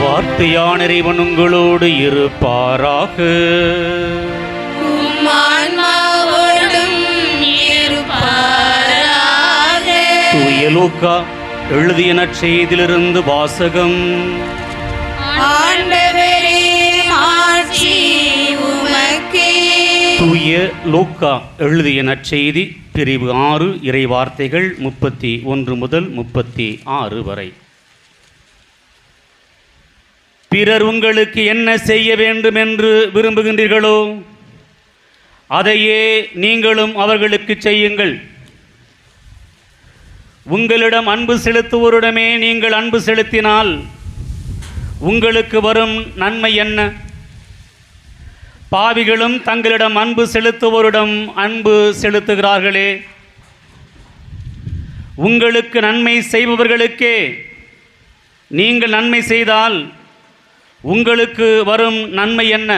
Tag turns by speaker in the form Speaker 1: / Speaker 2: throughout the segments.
Speaker 1: வார்த்தையான இறைவன் உங்களோடு இருப்பாராக. தூய லூக்கா எழுதிய நற்செய்தியிலிருந்து வாசகம். தூய லூக்கா எழுதிய நற்செய்தி பிரிவு 6 இறை வார்த்தைகள் 31 முதல் 36 வரை. பிறர் உங்களுக்கு என்ன செய்ய வேண்டும் என்று விரும்புகின்றீர்களோ அதையே நீங்களும் அவர்களுக்கு செய்யுங்கள். உங்களிடம் அன்பு செலுத்துவோரிடமே நீங்கள் அன்பு செலுத்தினால் உங்களுக்கு வரும் நன்மை என்ன? பாவிகளும் தங்களிடம் அன்பு செலுத்துவோரிடம் அன்பு செலுத்துகிறார்களே. உங்களுக்கு நன்மை செய்பவர்களுக்கே நீங்கள் நன்மை செய்தால் உங்களுக்கு வரும் நன்மை என்ன?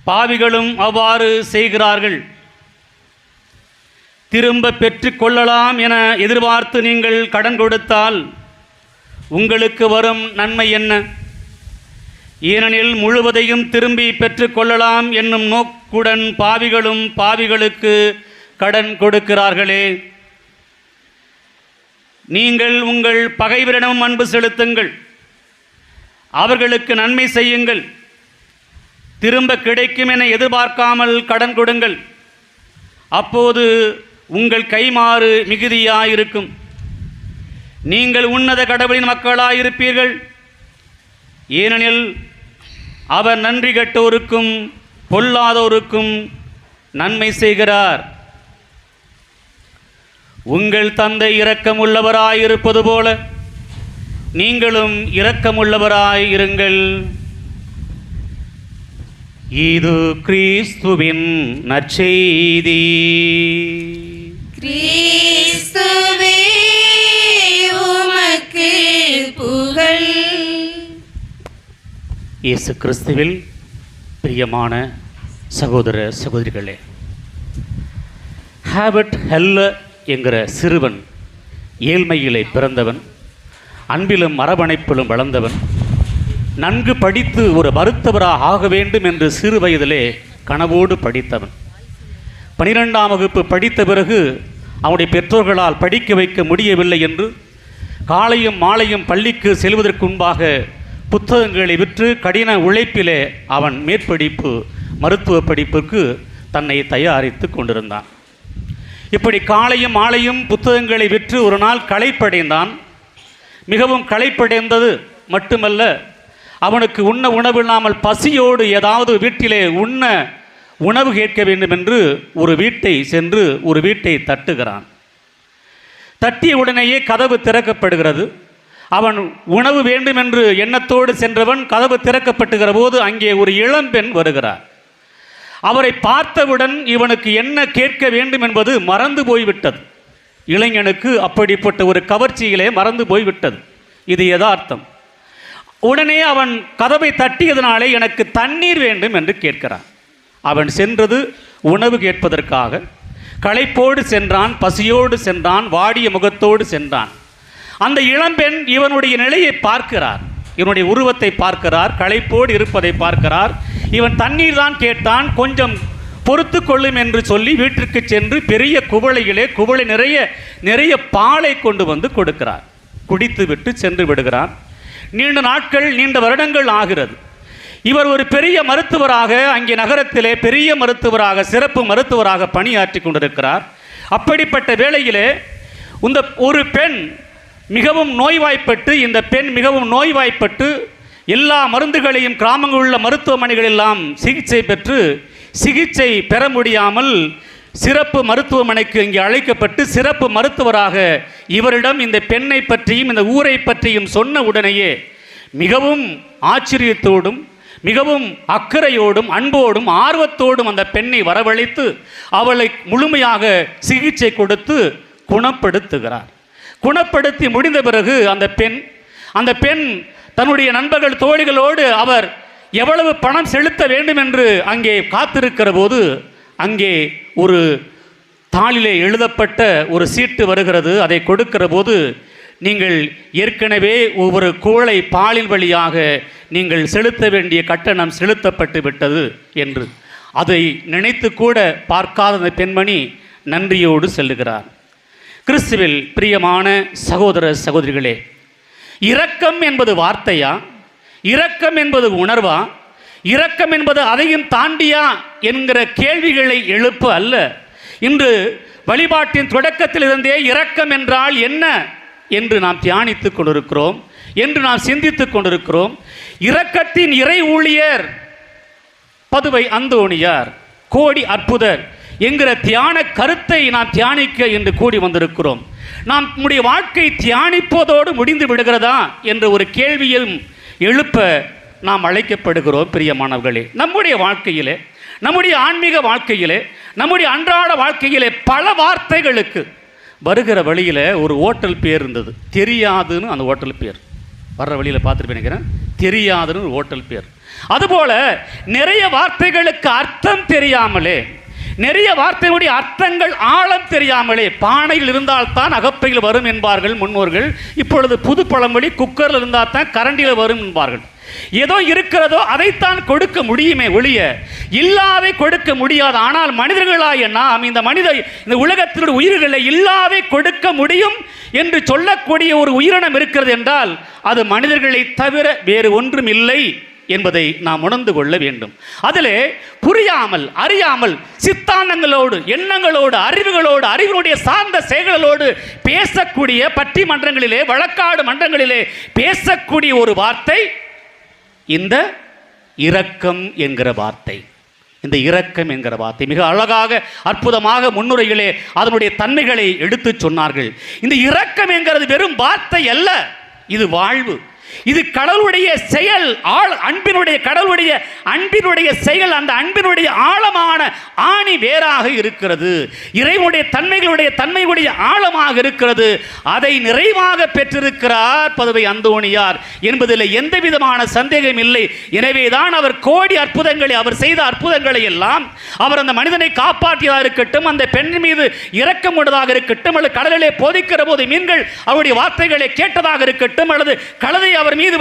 Speaker 1: பாவிகளும் அவ்வாறு செய்கிறார்கள். திரும்ப பெற்று கொள்ளலாம் என எதிர்பார்த்து நீங்கள் கடன் கொடுத்தால் உங்களுக்கு வரும் நன்மை என்ன? ஏனெனில் முழுவதையும் திரும்பி பெற்று கொள்ளலாம் என்னும் நோக்குடன் பாவிகளும் பாவிகளுக்கு கடன் கொடுக்கிறார்களே. நீங்கள் உங்கள் பகைவரிடம் அன்பு செலுத்துங்கள், அவர்களுக்கு நன்மை செய்யுங்கள், திரும்ப கிடைக்கும் என எதிர்பார்க்காமல் கடன் கொடுங்கள். அப்போது உங்கள் கைமாறு மிகுதியாயிருக்கும். நீங்கள் உன்னத கடவுளின் மக்களாயிருப்பீர்கள். ஏனெனில் அவர் நன்றி கெட்டோருக்கும் பொல்லாதோருக்கும் நன்மை செய்கிறார். உங்கள் தந்தை இரக்கமுள்ளவராயிருப்பது போல நீங்களும் இரக்கமுள்ளவராயிருங்கள். இது கிறிஸ்துவின் நற்செய்தி.
Speaker 2: கிறிஸ்துவே உமக்கு புகழ்.
Speaker 1: இயேசு கிறிஸ்துவில் பிரியமான சகோதர சகோதரிகளே, ஹாபர்ட் ஹெல்லர் என்கிற சிறுவன் ஏழ்மையிலே பிறந்தவன், அன்பிலும் அரவணைப்பிலும் வளர்ந்தவன். நன்கு படித்து ஒரு மருத்துவராக ஆக வேண்டும் என்று சிறு வயதிலே கனவோடு படித்தவன். 12ஆம் வகுப்பு படித்த பிறகு அவனுடைய பெற்றோர்களால் படிக்க வைக்க முடியவில்லை என்று காலையும் மாலையும் பள்ளிக்கு செல்வதற்கு முன்பாக புத்தகங்களை விற்று கடின உழைப்பிலே அவன் மேற்படிப்பு மருத்துவ படிப்புக்கு தன்னை தயாரித்து கொண்டிருந்தான். இப்படி காலையும் மாலையும் புத்தகங்களை விற்று ஒரு நாள் களைப்படைந்தான். மிகவும் களைப்படைந்தது மட்டுமல்ல, அவனுக்கு உண்ண உணவில்லாமல் பசியோடு ஏதாவது வீட்டிலே உண்ண உணவு கேட்க வேண்டும் என்று ஒரு வீட்டை சென்று ஒரு வீட்டை தட்டுகிறான். தட்டிய உடனேயே கதவு திறக்கப்படுகிறது. அவன் உணவு வேண்டும் என்று எண்ணத்தோடு சென்றவன் கதவு திறக்கப்படுகிற போது அங்கே ஒரு இளம்பெண் வருகிறார். அவரை பார்த்தவுடன் இவனுக்கு என்ன கேட்க வேண்டும் என்பது மறந்து போய்விட்டது. இளைஞனுக்கு அப்படிப்பட்ட ஒரு கவர்ச்சியிலே மறந்து போய்விட்டது. இது யதார்த்தம். உடனே அவன் கதவை தட்டியதனாலே எனக்கு தண்ணீர் வேண்டும் என்று கேட்கிறான். அவன் சென்றது உணவு கேட்பதற்காக. களைப்போடு சென்றான், பசியோடு சென்றான், வாடிய முகத்தோடு சென்றான். அந்த இளம்பெண் இவனுடைய நிலையை பார்க்கிறார், இவனுடைய உருவத்தை பார்க்கிறார், களைப்போடு இருப்பதை பார்க்கிறார். இவன் தண்ணீர் தான் கேட்டான், கொஞ்சம் பொறுத்து கொள்ளும் என்று சொல்லி வீட்டிற்கு சென்று பெரிய குவளையிலே குவளை நிறைய பாலை கொண்டு வந்து கொடுக்கிறார். குடித்து விட்டு சென்று விடுகிறான். நீண்ட நாட்கள், நீண்ட வருடங்கள் ஆகிறது. இவர் ஒரு பெரிய மருத்துவராக அங்கே நகரத்திலே பெரிய மருத்துவராக, சிறப்பு மருத்துவராக பணியாற்றி கொண்டிருக்கிறார். அப்படிப்பட்ட வேளையிலே இந்த ஒரு பெண் மிகவும் நோய்வாய்ப்பட்டு, இந்த பெண் மிகவும் நோய்வாய்ப்பட்டு எல்லா மருந்துகளையும் கிராமங்களில் உள்ள மருத்துவமனைகளெல்லாம் சிகிச்சை பெற்று சிகிச்சை பெற முடியாமல் சிறப்பு மருத்துவமனைக்கு இங்கே அழைக்கப்பட்டு சிறப்பு மருத்துவராக இவரிடம் இந்த பெண்ணை பற்றியும் இந்த ஊரை பற்றியும் சொன்ன உடனேயே மிகவும் ஆச்சரியத்தோடும் மிகவும் அக்கறையோடும் அன்போடும் ஆர்வத்தோடும் அந்த பெண்ணை வரவழைத்து அவளை முழுமையாக சிகிச்சை கொடுத்து குணப்படுத்துகிறார். குணப்படுத்தி முடிந்த பிறகு அந்த பெண் தன்னுடைய நண்பர்கள் தோழிகளோடு அவர் எவ்வளவு பணம் செலுத்த வேண்டும் என்று அங்கே காத்திருக்கிற போது அங்கே ஒரு தாளிலே எழுதப்பட்ட ஒரு சீட்டு வருகிறது. அதை கொடுக்கிற போது நீங்கள் ஏற்கனவே ஒவ்வொரு குவளை பாலின் வழியாக நீங்கள் செலுத்த வேண்டிய கட்டணம் செலுத்தப்பட்டு விட்டது என்று அதை நினைத்து கூட பார்க்காத அந்த பெண்மணி நன்றியோடு செல்லுகிறார். கிறிஸ்துவில் பிரியமான சகோதர சகோதரிகளே, இரக்கம் என்பது வார்த்தையா, இரக்கம் என்பது உணர்வா, இரக்கம் என்பது அதையும் தாண்டியா என்கிற கேள்விகளை எழுப்ப அல்ல. இன்று வழிபாட்டின் தொடக்கத்திலிருந்தே இரக்கம் என்றால் என்ன என்று நாம் தியானித்துக் கொண்டிருக்கிறோம், என்று நாம் சிந்தித்துக் கொண்டிருக்கிறோம். இரக்கத்தின் இறை ஊழியர் பதுவை அந்தோணியார், கோடி அற்புதர் என்கிற தியான கருத்தை நாம் தியானிக்க என்று கூடி வந்திருக்கிறோம். நாம் நம்முடைய வாழ்க்கை தியானிப்பதோடு முடிந்து விடுகிறதா என்ற ஒரு கேள்வியும் எழுப்ப நாம் அழைக்கப்படுகிறோம். பிரியமானவர்களே, நம்முடைய வாழ்க்கையிலே, நம்முடைய ஆன்மீக வாழ்க்கையிலே, நம்முடைய அன்றாட வாழ்க்கையிலே பல வார்த்தைகளுக்கு வருகிற வழியில் ஒரு ஹோட்டல் பேர் இருந்தது, தெரியாதுன்னு. அந்த ஹோட்டல் பேர் வர்ற வழியில் பார்த்துட்டு நினைக்கிறேன், தெரியாதுன்னு ஒரு ஹோட்டல் பேர். அதுபோல நிறைய வார்த்தைகளுக்கு அர்த்தம் தெரியாமலே, நிறைய வார்த்தைகளுடைய அர்த்தங்கள் ஆழம் தெரியாமலே, பானையில் இருந்தால்தான் அகப்பையில் வரும் என்பார்கள் முன்னோர்கள். இப்பொழுது புது பழமொழி, குக்கரில் இருந்தால் தான் கரண்டியில் வரும் என்பார்கள். ஏதோ இருக்கிறதோ அதைத்தான் கொடுக்க முடியுமே ஒழிய இல்லாதை கொடுக்க முடியாது. ஆனால் மனிதர்களாய நாம் இந்த உலகத்தினுடைய உயிர்களை இல்லாதை கொடுக்க முடியும் என்று சொல்லக்கூடிய ஒரு உயிரினம் இருக்கிறது என்றால் அது மனிதர்களை தவிர வேறு ஒன்றும் இல்லை என்பதை நாம் உணர்ந்து கொள்ள வேண்டும். அதிலே புரியாமல் அறியாமல் சித்தாந்தங்களோடு, எண்ணங்களோடு, அறிவுகளோடு, அறிவினுடைய சார்ந்த செயல்களோடு பேசக்கூடிய பட்டிமன்றங்களிலே, வழக்காடு மன்றங்களிலே பேசக்கூடிய ஒரு வார்த்தை இந்த இரக்கம் என்கிற வார்த்தை. இந்த இரக்கம் என்கிற வார்த்தை மிக அழகாக அற்புதமாக முன்னுரைகளே அதனுடைய தன்மைகளை எடுத்து சொன்னார்கள். இந்த இரக்கம் என்கிறது வெறும் வார்த்தை அல்ல, இது வாழ்வு, இது கடவுளுடைய செயல், கடவுளுடைய அன்பினுடைய செயல். அந்த அன்பினுடைய ஆழமான ஆணி வேறாக இருக்கிறது, இறைவனுடைய தன்மைகளுடைய ஆழமாக இருக்கிறது. அதை நிறைவாக பெற்றிருக்கிறார் பதுவை அந்தோணியார் என்பதில் எந்த விதமான சந்தேகம் இல்லை. எனவேதான் அவர் கோடி அற்புதங்களை, அவர் செய்த அற்புதங்களை எல்லாம், அவர் அந்த மனிதனை காப்பாற்றியதாக இருக்கட்டும், அந்த பெண் மீது இரக்கம் கொண்டதாக இருக்கட்டும், அல்லது கடலிலே போதிக்கிற போது மீன்கள் அவருடைய வார்த்தைகளை கேட்டதாக இருக்கட்டும், அல்லது கழுதை அவர் மீது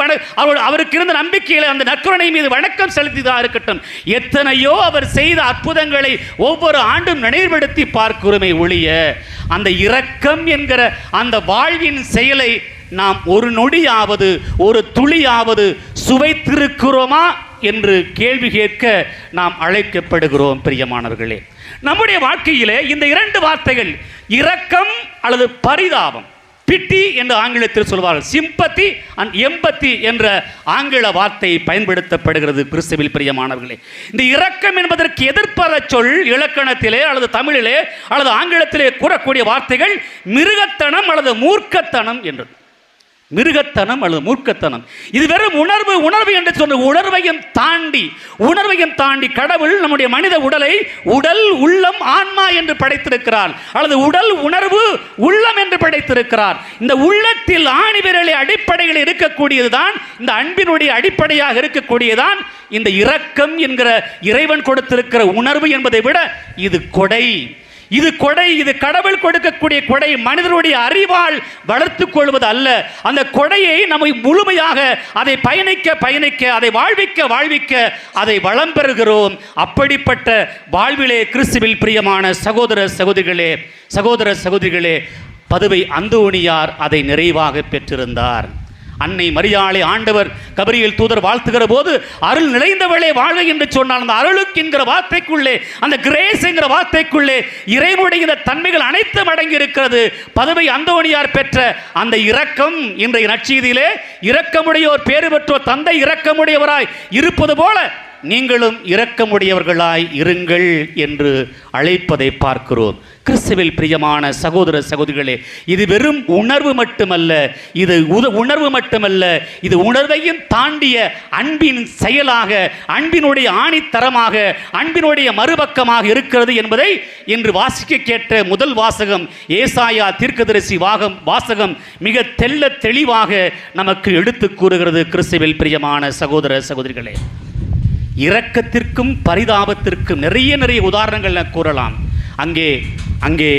Speaker 1: அவருக்கு இருந்த நம்பிக்கையில் அந்த நற்கருணை மீது வணக்கம் செலுத்தியதாக இருக்கட்டும், எத்தனையோ அவர் செய்த அற்புதங்களை ஒவ்வொரு ஆண்டும் நினைவுபடுத்தி பார்க்கிறோமே ஒழிய அந்த இரக்கம் என்கிற அந்த வாழ்வின் செயலை நாம் ஒரு நொடியாவது, ஒரு துளியாவது சுவைத்திருக்கிறோமா என்று கேள்வி கேட்க நாம் அழைக்கப்படுகிறோம். பிரியமானவர்களே, நம்முடைய வாழ்க்கையிலே இந்த இரண்டு வார்த்தைகள், இரக்கம் அல்லது பரிதாபம், பிட்டி என்று ஆங்கிலத்தில் சொல்வார்கள், சிம்பத்தி அண்ட் எம்பத்தி என்ற ஆங்கில வார்த்தை பயன்படுத்தப்படுகிறது. கிறிஸ்துவில் பிரியமானவர்களே, இந்த இரக்கம் என்பதற்கு எதிர்ப்பத சொல் இலக்கணத்திலே அல்லது தமிழிலே அல்லது ஆங்கிலத்திலே கூறக்கூடிய வார்த்தைகள் மிருகத்தனம் அல்லது மூர்க்கத்தனம் என்றது. மிருகத்தனம் அல்லது மூர்க்கத்தனம், இது வெறும் உணர்வு என்று சொன்ன உணர்வையும் தாண்டி கடவுள் நம்முடைய மனித உடலை உடல், உள்ளம், ஆன்மா என்று படைத்திருக்கிறார், அல்லது உடல், உணர்வு, உள்ளம் என்று படைத்திருக்கிறார். இந்த உள்ளத்தில் ஆணிவிரலை அடிப்படையில் இருக்கக்கூடியதுதான், இந்த அன்பினுடைய அடிப்படையாக இருக்கக்கூடியதான் இந்த இரக்கம் என்கிற இறைவன் கொடுத்திருக்கிற உணர்வு என்பதை விட இது கொடை, இது கடவுள் கொடுக்கக்கூடிய கொடை. மனிதனுடைய அறிவால் வளர்த்துக் கொள்வது அல்ல. அந்த கொடையை நம்மை முழுமையாக அதை பயணிக்க அதை வாழ்விக்க அதை வளம் பெறுகிறோம். அப்படிப்பட்ட வாழ்விலே கிறிஸ்துவில் பிரியமான சகோதர சகோதரிகளே பதுவை அந்தோணியார் அதை நிறைவாக பெற்றிருந்தார். அன்னை மரியாளை ஆண்டவர் கபிரியேல் தூதர் வாழ்த்துகிற போது அருள் நிறைந்தவளே வாழ்க என்று சொன்னால், அந்த அருளுக்கு என்கிற வார்த்தைக்குள்ளே, அந்த கிரேஸ் என்கிற வார்த்தைக்குள்ளே இறைவனுடைய இந்த தன்மைகள் அனைத்தும் அடங்கி இருக்கிறது. பதுவை அந்தோணியார் பெற்ற அந்த இரக்கம், இன்றைய நற்செய்தியிலே இரக்கமுடையோர் பேறு பெற்றோர் தந்தை இரக்கமுடையவராய் இருப்பது போல நீங்களும் இரக்கமுடையவர்களாய் இருங்கள் என்று அழைப்பதை பார்க்கிறோம். கிறிஸ்துவில் பிரியமான சகோதர சகோதரிகளே, இது வெறும் உணர்வு மட்டுமல்ல, இது உணர்வையும் தாண்டிய அன்பின் செயலாக, அன்பினுடைய ஆணித்தரமாக, அன்பினுடைய மறுபக்கமாக இருக்கிறது என்பதை இன்று வாசிக்க கேட்ட முதல் வாசகம், ஏசாயா தீர்க்கதரிசி வாசகம் மிக தெளிவாக நமக்கு எடுத்து கூறுகிறது. கிறிஸ்துவில் பிரியமான சகோதர சகோதரிகளே, இரக்கத்திற்கும் பரிதாபத்திற்கும் நிறைய உதாரணங்கள் கூறலாம். அங்கே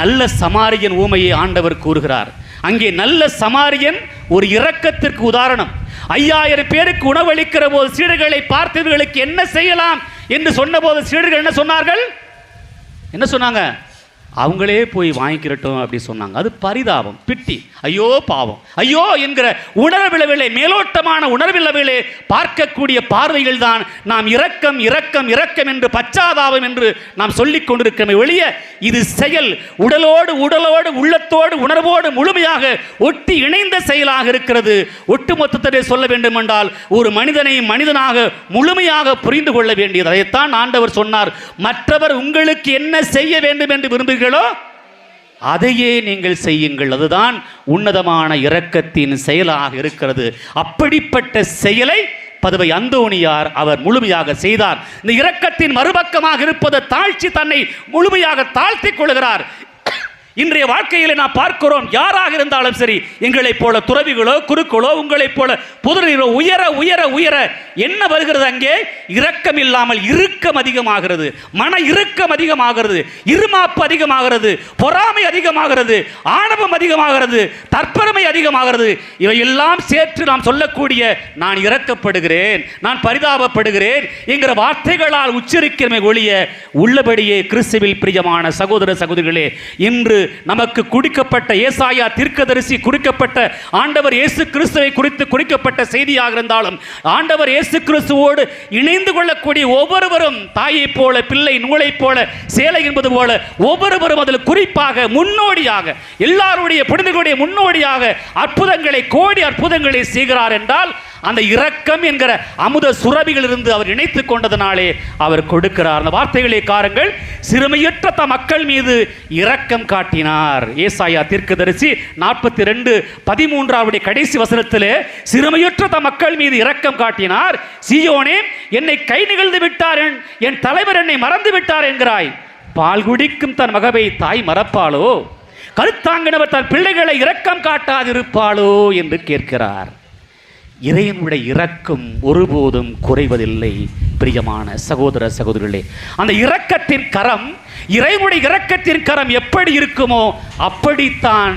Speaker 1: நல்ல சமாரியன் ஊமையை ஆண்டவர் கூறுகிறார். அங்கே நல்ல சமாரியன் ஒரு இரக்கத்திற்கு உதாரணம். 5000 பேருக்கு உணவளிக்கிற போது சீடர்களை பார்த்தவர்களுக்கு என்ன செய்யலாம் என்று சொன்னபோது சீடர்கள் என்ன சொன்னார்கள்? என்ன சொன்னாங்க? அவங்களே போய் வாங்கிக்கிறட்டும் அப்படி சொன்னாங்க. அது பரிதாபம், பிட்டி, ஐயோ பாவம், ஐயோ என்கிற உணர்விளவிலே, மேலோட்டமான உணர்விளவிலே பார்க்கக்கூடிய பார்வைகள் தான் நாம் இரக்கம் இரக்கம் இரக்கம் என்று பச்சாதாபம் என்று நாம் சொல்லிக் கொண்டிருக்கிறோமே ஒழிய இது செயல், உடலோடு உடலோடு உள்ளத்தோடு உணர்வோடு முழுமையாக ஒட்டி இணைந்த செயலாக இருக்கிறது. ஒட்டுமொத்தத்தை சொல்ல வேண்டும் என்றால் ஒரு மனிதனை மனிதனாக முழுமையாக புரிந்து கொள்ள வேண்டியது. அதைத்தான் ஆண்டவர் சொன்னார், மற்றவர் உங்களுக்கு என்ன செய்ய வேண்டும் என்று விரும்புகிறீர்கள் அதையே நீங்கள் செய்யுங்கள். அதுதான் உன்னதமான இரக்கத்தின் செயலாக இருக்கிறது. அப்படிப்பட்ட செயலை பதுவை அந்தோணியார் அவர் முழுமையாக செய்தார். இந்த இரக்கத்தின் மறுபக்கமாக இருப்பது தாழ்ச்சி, தன்னை முழுமையாக தாழ்த்திக் கொள்கிறார். இன்றைய வாழ்க்கையில் நாம் பார்க்கிறோம், யாராக இருந்தாலும் சரி, எங்களைப் போல துறவிகளோ குருக்களோ உங்களைப் போல புதரிலோ உயர உயர உயர என்ன வருகிறது? அங்கே இரக்கம் இல்லாமல் இறுக்கம் அதிகமாகிறது, மன இறுக்கம் அதிகமாகிறது, இருமாப்பு அதிகமாகிறது, பொறாமை அதிகமாகிறது, ஆணவம் அதிகமாகிறது, தற்பெருமை அதிகமாகிறது. இவையெல்லாம் சேர்த்து நாம் சொல்லக்கூடிய நான் இரக்கப்படுகிறேன், நான் பரிதாபப்படுகிறேன் என்கிற வார்த்தைகளால் உச்சரிக்கிறமே ஒழிய உள்ளபடியே கிறிஸ்துவில் பிரியமான சகோதர சகோதரிகளே, இன்று நமக்கு குறிக்கப்பட்ட ஏசாயா தீர்க்கதரிசி குறிக்கப்பட்ட ஆண்டவர் இயேசு கிறிஸ்துவை குறித்து குறிக்கப்பட்ட செய்தியாக இருந்தாலும் ஆண்டவர் இயேசு கிறிஸ்துவோடு இணைந்து கொள்ளக்கூடிய ஒவ்வொருவரும் தாயை போல பிள்ளை நூலை போல சேலை என்பது போல ஒவ்வொருவரும் அதில் குறிப்பாக முன்னோடியாக எல்லாருடைய புனிதர்களுடைய முன்னோடியாக அற்புதங்களை, கோடி அற்புதங்களை செய்கிறார் என்றால் அந்த இரக்கம் என்கிற அமுத சுரபிகள் இருந்து அவர் இணைத்துக் கொண்டதனாலே அவர் கொடுக்கிறார். அந்த வார்த்தைகளை காருங்கள், சிறுமையற்ற தம் மக்கள் மீது இரக்கம் காட்டினார். ஏசாயா தீர்க்கதரிசி 42:13 கடைசி வசனத்திலே சிறுமையற்ற தம் மக்கள் மீது இரக்கம் காட்டினார். சீயோனே, என்னை கை நிகழ்ந்து விட்டார், என் தலைவர் என்னை மறந்து விட்டார் என்கிறாய். பால் குடிக்கும் தன் மகவை தாய் மறப்பாளோ? கருத்தாங்கினவர் தன் பிள்ளைகளை இரக்கம் காட்டாதிருப்பாளோ என்று கேட்கிறார். இறைவனுடைய இரக்கம் ஒருபோதும் குறைவதில்லை. பிரியமான சகோதர சகோதரிகளே, அந்த இரக்கத்தின் கரம், இறைவனுடைய இரக்கத்தின் கரம் எப்படி இருக்குமோ அப்படித்தான்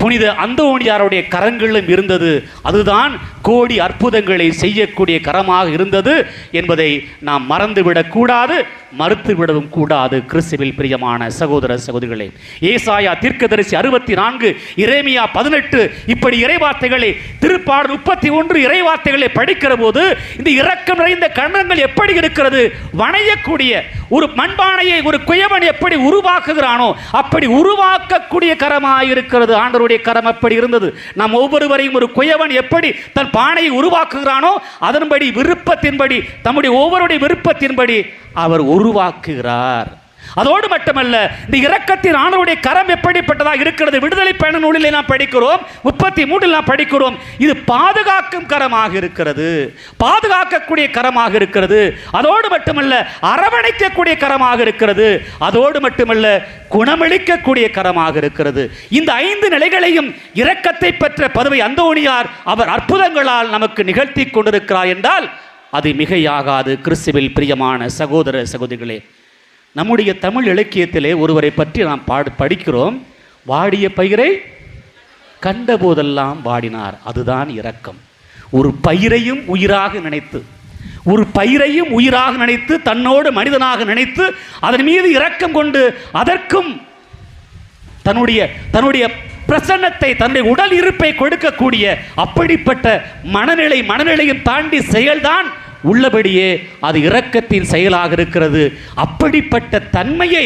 Speaker 1: புனித அந்தோணியாருடைய கரங்களிலும் இருந்தது. அதுதான் கோடி அற்புதங்களை செய்யக்கூடிய கரமாக இருந்தது என்பதை நாம் மறந்துவிடக் கூடாது, மறுத்துவிடவும் கூடாது. கிறிஸ்துவில் பிரியமான சகோதர சகோதரிகளே, ஏசாயா தீர்க்கதரிசி 64, எரேமியா 18 இப்படி இறைவார்த்தைகளை, திருப்பாடல் 31 இறைவார்த்தைகளை படிக்கிற போது இந்த இரக்கம் நிறைந்த கரங்கள் எப்படி இருக்கிறது? வணையக்கூடிய ஒரு மண்பானையை ஒரு குயவன் எப்படி உருவாக்குகிறானோ அப்படி உருவாக்கக்கூடிய கரமாக இருக்கிறது. ஆண்டவருடைய கரம் அப்படி இருந்தது. நாம் ஒவ்வொருவரையும் ஒரு குயவன் எப்படி தன் பானையை உருவாக்குகிறானோ அதன்படி விருப்பத்தின்படி, தம்முடைய ஒவ்வொருடைய விருப்பத்தின்படி அவர் உருவாக்குகிறார். அதோடு மட்டுமல்ல, இந்த இரக்கத்தின் ஆண்டவருடைய கரம் எப்படிப்பட்டதாக இருக்கிறது? விடுதலை பயண நூலில் நாம் படிக்கிறோம், 33 நாம் படிக்கிறோம். இது பாதுகாக்கும் கரமாக இருக்கிறது, பாதுகாக்கக்கூடிய கரமாக இருக்கிறது. அதோடு மட்டுமல்ல, அரவணைக்கக்கூடிய கரமாக இருக்கிறது. அதோடு மட்டுமல்ல, குணமளிக்கக்கூடிய கரமாக இருக்கிறது. இந்த 5 நிலைகளையும் இரக்கத்தை பெற்ற பதுவை அந்தோணியார் அவர் அற்புதங்களால் நமக்கு நிகழ்த்தி கொண்டிருக்கிறார் என்றால் அது மிகையாகாது. கிறிஸ்துவில் பிரியமான சகோதர சகோதரிகளே, நம்முடைய தமிழ் இலக்கியத்திலே ஒருவரை பற்றி நாம் படிக்கிறோம். வாடிய பயிரை கண்ட போதெல்லாம் வாடினார். அதுதான் இரக்கம். ஒரு பயிரையும் உயிராக நினைத்து, ஒரு பயிரையும் உயிராக நினைத்து, தன்னோடு மனிதனாக நினைத்து அதன் மீது இரக்கம் கொண்டு அதற்கும் தன்னுடைய பிரசன்னத்தை, தன்னுடைய உடல் இருப்பை கொடுக்கக்கூடிய அப்படிப்பட்ட மனநிலையும் தாண்டி செயல்தான் உள்ளபடியே அது இரக்கத்தின் செயலாக இருக்கிறது. அப்படிப்பட்ட தன்மையை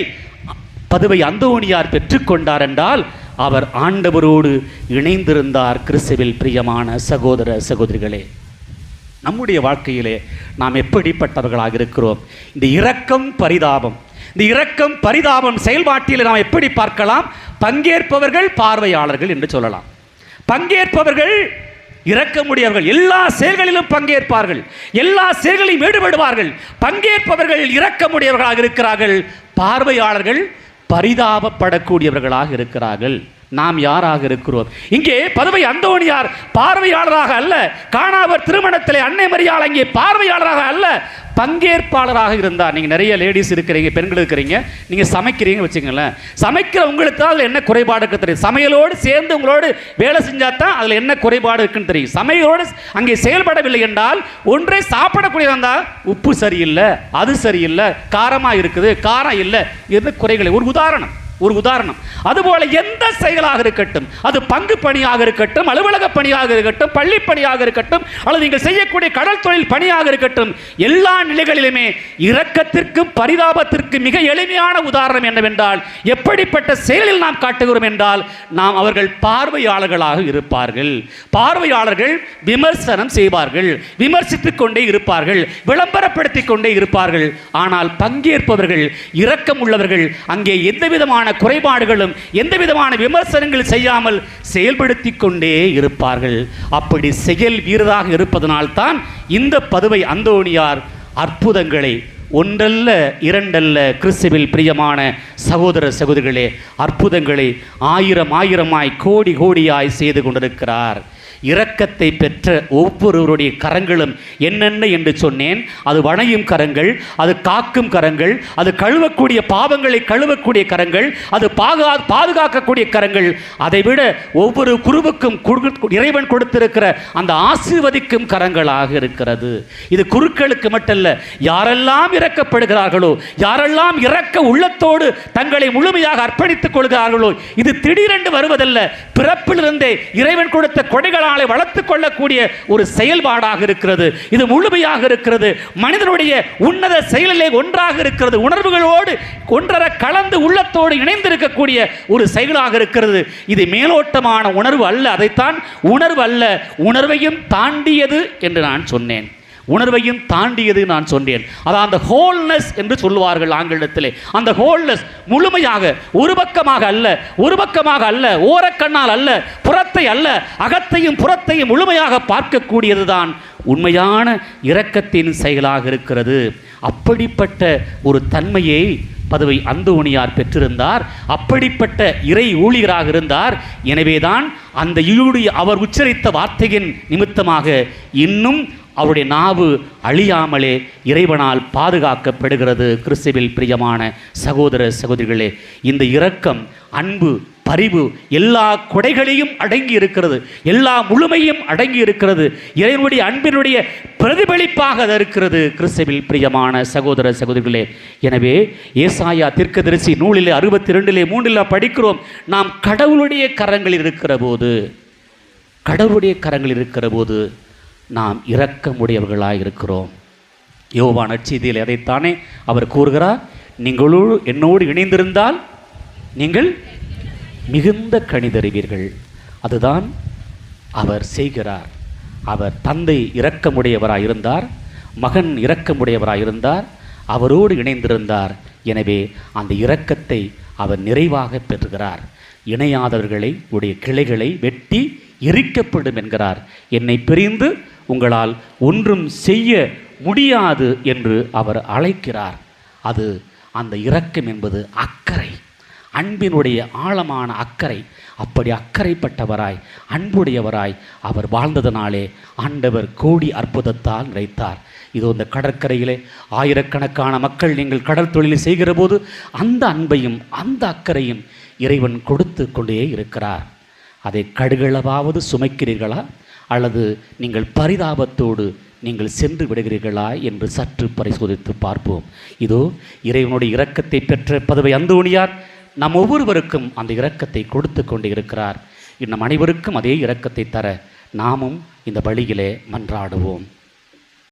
Speaker 1: பதுவை அந்தோணியார் பெற்றுக்கொண்டார் என்றால் அவர் ஆண்டவரோடு இணைந்திருந்தார். கிறிஸ்துவில் பிரியமான சகோதர சகோதரிகளே, நம்முடைய வாழ்க்கையிலே நாம் எப்படிப்பட்டவர்களாக இருக்கிறோம்? இந்த இரக்கம் பரிதாபம், இந்த இரக்கம் பரிதாபம் செயல்பாட்டில் நாம் எப்படி பார்க்கலாம்? பங்கேற்பவர்கள் பார்வையாளர்கள் என்று சொல்லலாம். பங்கேற்பவர்கள் இரக்கமுடையவர்கள், எல்லா செயல்களிலும் பங்கேற்பார்கள், எல்லா செயல்களையும் ஈடுபடுவார்கள். பங்கேற்பவர்கள் இரக்கமுடையவர்களாக இருக்கிறார்கள், பார்வையாளர்கள் பரிதாபப்படக்கூடியவர்களாக இருக்கிறார்கள். நாம் யாராக இருக்கிறோம்? இங்கே பதுவை அந்தோணியார் பார்வையாளராக அல்ல, கானாவர் திருமணத்திலே அன்னை மரியாள் அங்கே பார்வையாளராக அல்ல, பங்கேற்பாளராக இருந்தார். நீங்கள் நிறைய லேடிஸ் இருக்கிறீங்க, பெண்கள் இருக்கிறீங்க, நீங்கள் சமைக்கிறீங்க வச்சுங்களேன். சமைக்கிற உங்களுக்கு தான் அதில் என்ன குறைபாடு இருக்கு தெரியும். சமையலோடு சேர்ந்து உங்களோடு வேலை செஞ்சால் தான் அதில் என்ன குறைபாடு இருக்குன்னு தெரியும். சமையலோடு அங்கே செயல்படவில்லை என்றால் ஒன்றே சாப்பிடக்கூடிய இருந்தால் உப்பு சரியில்லை, அது சரியில்லை, காரமாக இருக்குது, காரம் இல்லை, இது குறைகளை. ஒரு உதாரணம். அதுபோல எந்த செயலாக இருக்கட்டும், அது பங்கு பணியாக இருக்கட்டும், அலுவலக பணியாக இருக்கட்டும், பள்ளி பணியாக இருக்கட்டும், அல்லது நீங்கள் செய்யக்கூடிய கடல் தொழில் பணியாக இருக்கட்டும், எல்லா நிலைகளிலுமே இரக்கத்திற்கும் பரிதாபத்திற்கும் மிக எளிமையான உதாரணம் என்னவென்றால், எப்படிப்பட்ட செயலில் நாம் காட்டுகிறோம் என்றால், நாம் அவர்கள் பார்வையாளர்களாக இருப்பார்கள். பார்வையாளர்கள் விமர்சனம் செய்வார்கள், விமர்சித்துக் கொண்டே இருப்பார்கள், விளம்பரப்படுத்திக் கொண்டே இருப்பார்கள். ஆனால் பங்கேற்பவர்கள், இரக்கம் உள்ளவர்கள், அங்கே எந்த விதமான குறைபாடுகளும் எந்த விதமான விமர்சனங்கள் செய்யாமல் செயல்படுத்திக் கொண்டே இருப்பார்கள். அப்படி செயல் வீரராக இருப்பதனால்தான் இந்த பதுவை அந்தோணியார் அற்புதங்களை ஒன்றல்ல இரண்டல்ல கிறிஸ்துவில் பிரியமான சகோதர சகோதரிகளே, அற்புதங்களை ஆயிரமாய் கோடி கோடியாய் செய்து கொண்டிருக்கிறார். இரக்கத்தை பெற்ற ஒவ்வொருவருடைய கரங்களும் என்னென்ன என்று சொன்னேன். அது வணையும் கரங்கள், அது காக்கும் கரங்கள், அது கழுவக்கூடிய பாவங்களை கழுவக்கூடிய கரங்கள், அது பாதுகாக்கக்கூடிய கரங்கள். அதைவிட ஒவ்வொரு குருவுக்கும் இறைவன் கொடுத்திருக்கிற அந்த ஆசீர்வதிக்கும் கரங்களாக இருக்கிறது. இது குருக்களுக்கு மட்டுமல்ல, யாரெல்லாம் இரக்கப்படுகிறார்களோ, யாரெல்லாம் இரக்க உள்ளத்தோடு தங்களை முழுமையாக அர்ப்பணித்துக் கொள்கிறார்களோ, இது திடீரென்று வருவதல்ல, பிறப்பிலிருந்தே இறைவன் கொடுத்த கொடைகளால் வளர்த்துக் கொள்ளக்கூடிய ஒரு செயல்பாடாக இருக்கிறது. இது முழுமையாக இருக்கிறது. மனிதனுடைய உன்னத செயலிலே ஒன்றாக இருக்கிறது. உணர்வுகளோடு ஒன்றரை கலந்து உள்ளத்தோடு இணைந்திருக்கக்கூடிய ஒரு செயலாக இருக்கிறது. இது மேலோட்டமான உணர்வு அல்ல. அதைத்தான் உணர்வு அல்ல, உணர்வையும் தாண்டியது என்று நான் சொன்னேன். உணர்வையும் தாண்டியது நான் சொன்னேன். அதான் அந்த ஹோல்னஸ் என்று சொல்லுவார்கள் ஆங்கிலத்திலே. அந்த ஹோல்னஸ் முழுமையாக ஒரு பக்கமாக அல்ல, ஓரக்கண்ணால் அல்ல, புறத்தை அல்ல, அகத்தையும் புறத்தையும் முழுமையாக பார்க்கக்கூடியதுதான் உண்மையான இரக்கத்தின் செயலாக இருக்கிறது. அப்படிப்பட்ட ஒரு தன்மையை பதுவை அந்தோணியார் பெற்றிருந்தார். அப்படிப்பட்ட இறை ஊழியராக இருந்தார். எனவேதான் அந்த அவர் உச்சரித்த வார்த்தையின் நிமித்தமாக இன்னும் அவருடைய நாவு அழியாமலே இறைவனால் பாதுகாக்கப்படுகிறது. கிறிஸ்துவில் பிரியமான சகோதர சகோதரிகளே, இந்த இரக்கம், அன்பு, பரிவு எல்லா கொடைகளையும் அடங்கி இருக்கிறது, எல்லா முழுமையும் அடங்கி இருக்கிறது. இறைவனுடைய அன்பினுடைய பிரதிபலிப்பாக அது இருக்கிறது. கிறிஸ்துவில் பிரியமான சகோதர சகோதரிகளே, எனவே ஏசாயா தீர்க்கதரிசி நூலிலே 62:3 படிக்கிறோம், நாம் கடவுளுடைய கரங்களில் இருக்கிற போது நாம் இரக்கமுடையவர்களாக இருக்கிறோம். யோவான் நற்செய்தியில் அதைத்தானே அவர் கூறுகிறார், நீங்களோடு என்னோடு இணைந்திருந்தால் நீங்கள் மிகுந்த கனி தருவீர்கள். அதுதான் அவர் செய்கிறார். அவர் தந்தை இரக்கமுடையவராக இருந்தார், மகன் இரக்கமுடையவராக இருந்தார், அவரோடு இணைந்திருந்தார். எனவே அந்த இரக்கத்தை அவர் நிறைவாக பெறுகிறார். இணையாதவர்களை உடைய கிளைகளை வெட்டி எரிக்கப்படும் என்கிறார். என்னை பிரிந்து உங்களால் ஒன்றும் செய்ய முடியாது என்று அவர் அழைக்கிறார். அது அந்த இரக்கம் என்பது அக்கறை, அன்பினுடைய ஆழமான அக்கறை. அப்படி அக்கறைப்பட்டவராய் அன்புடையவராய் அவர் வாழ்ந்ததனாலே ஆண்டவர் கோடி அற்புதத்தால் நிறைத்தார். இதோ இந்த கடற்கரையிலே ஆயிரக்கணக்கான மக்கள் நீங்கள் கடல் தொழில் செய்கிற போது அந்த அன்பையும் அந்த அக்கறையும் இறைவன் கொடுத்து கொண்டே இருக்கிறார். அதை கடுகளவாவது சுமைக்கிறீர்களா, அல்லது நீங்கள் பரிதாபத்தோடு நீங்கள் சென்று விடுகிறீர்களா என்று சற்று பரிசோதித்து பார்ப்போம். இதோ இறைவனுடைய இரக்கத்தை பெற்ற பதுவை அந்தோணியார் நம் ஒவ்வொருவருக்கும் அந்த இரக்கத்தை கொடுத்து கொண்டு இருக்கிறார். இன்னும் அனைவருக்கும் அதே இரக்கத்தை தர நாமும் இந்த வழியிலே மன்றாடுவோம்.